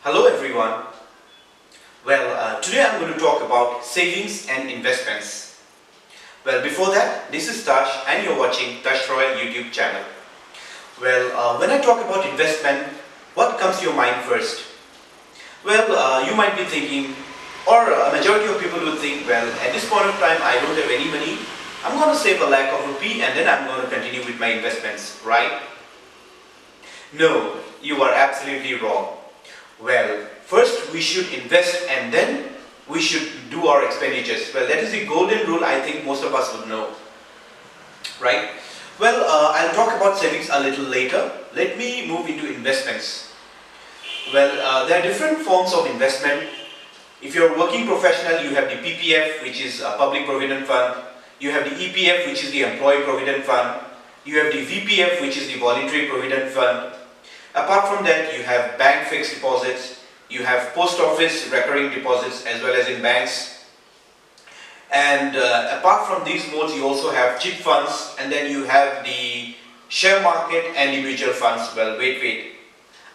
Hello everyone. Today I'm going to talk about savings and investments. Before that, this is Tash and you're watching Tash Royal YouTube channel. When I talk about investment, what comes to your mind first? You might be thinking, or a majority of people would think, at this point of time I don't have any money. I'm going to save a lakh of rupee and then I'm going to continue with my investments, right? No, you are absolutely wrong. First we should invest and then we should do our expenditures. That is the golden rule I think most of us would know, right? I'll talk about savings a little later. Let me move into investments. There are different forms of investment. If you're a working professional, you have the PPF, which is a Public Provident Fund. You have the EPF, which is the Employee Provident Fund. You have the VPF, which is the Voluntary Provident Fund. Apart from that, you have bank fixed deposits, you have post office recurring deposits as well as in banks. And apart from these modes, you also have chit funds, and then you have the share market and the mutual funds. Wait.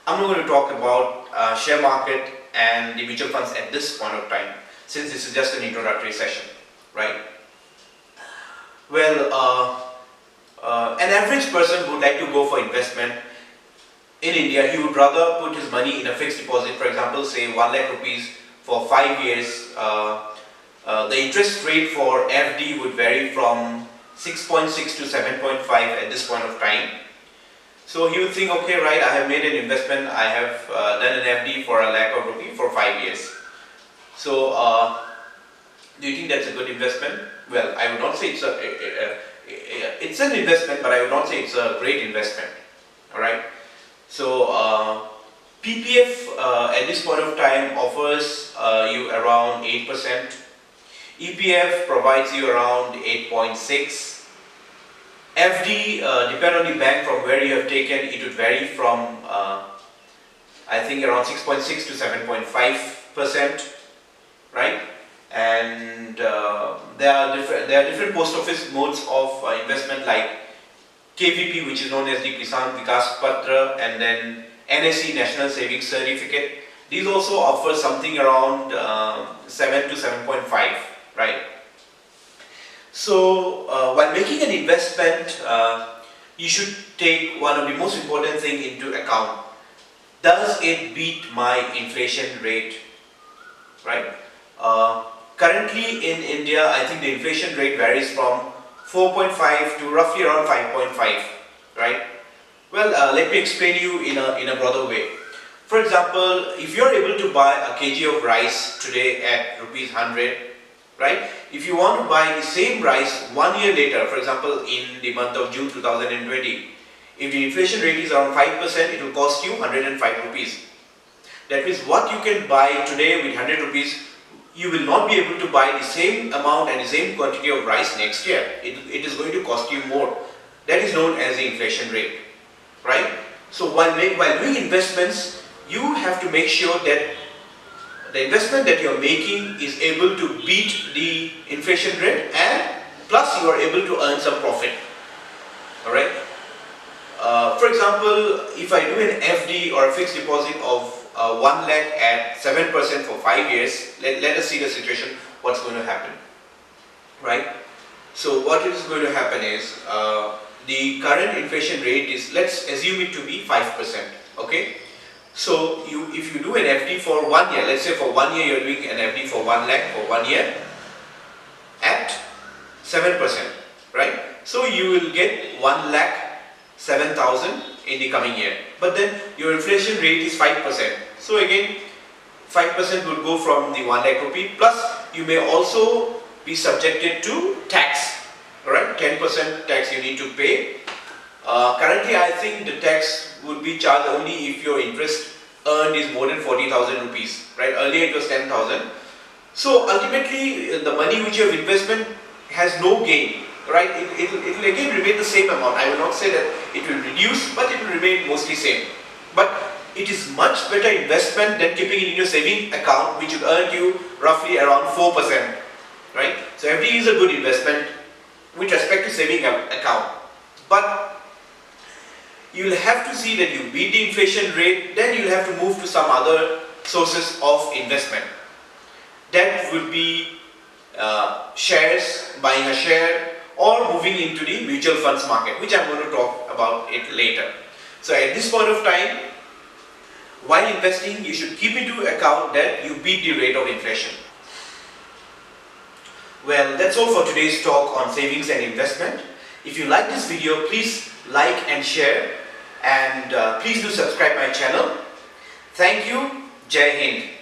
I'm not going to talk about share market and the mutual funds at this point of time, since this is just an introductory session, right? An average person would like to go for investment. In India, he would rather put his money in a fixed deposit, for example, say 1 lakh rupees for 5 years. The interest rate for FD would vary from 6.6 to 7.5 at this point of time. So he would think, okay, right, I have made an investment, I have done an FD for 1 lakh of rupee for 5 years. So, do you think that's a good investment? I would not say it's an investment, but I would not say it's a great investment. Alright? So, PPF at this point of time offers you around 8%. EPF provides you around 8.6. FD, depend on the bank from where you have taken, it would vary from I think around 6.6 to 7.5%, right? And there are different post office modes of investment like KVP, which is known as the Kisan Vikas Patra, and then NSC, National Savings Certificate. These also offer something around 7 to 7.5, right? So, while making an investment, you should take one of the most important things into account. Does it beat my inflation rate, right? Currently in India, I think the inflation rate varies from 4.5 to roughly around 5.5, right? Let me explain you in a broader way. For example, if you're able to buy a kg of rice today at rupees 100, right? If you want to buy the same rice 1 year later, for example, in the month of June 2020, if the inflation rate is around 5%, it will cost you 105 rupees. That means what you can buy today with 100 rupees, you will not be able to buy the same amount and the same quantity of rice next year. It is going to cost you more. That is known as the inflation rate, right? So while doing investments, you have to make sure that the investment that you are making is able to beat the inflation rate, and plus you are able to earn some profit. Alright? For example, if I do an FD or a fixed deposit of 1 lakh at 7% for 5 years, let us see the situation, what's going to happen, right? So what is going to happen is, the current inflation rate is, let's assume it to be 5%, okay? So if you do an FD for 1 year, let's say for 1 year you're doing an FD for 1 lakh for 1 year at 7%, right? So you will get 1 lakh 7,000 in the coming year, but then your inflation rate is 5%. So again, 5% would go from the 1 lakh rupee, plus you may also be subjected to tax, alright, 10% tax you need to pay. Currently I think the tax would be charged only if your interest earned is more than 40,000 rupees, right? Earlier it was 10,000. So ultimately the money which you have investment has no gain, right? It will again remain the same amount. I will not say that it will reduce, but it will remain mostly same. But it is much better investment than keeping it in your saving account, which will earn you roughly around 4%, right? So FD is a good investment with respect to saving account. But you'll have to see that you beat the inflation rate, then you'll have to move to some other sources of investment. That would be shares, buying a share, or moving into the mutual funds market, which I'm going to talk about it later. So at this point of time, while investing, you should keep into account that you beat the rate of inflation. Well, that's all for today's talk on savings and investment. If you like this video, please like and share, and please do subscribe my channel. Thank you. Jai Hind.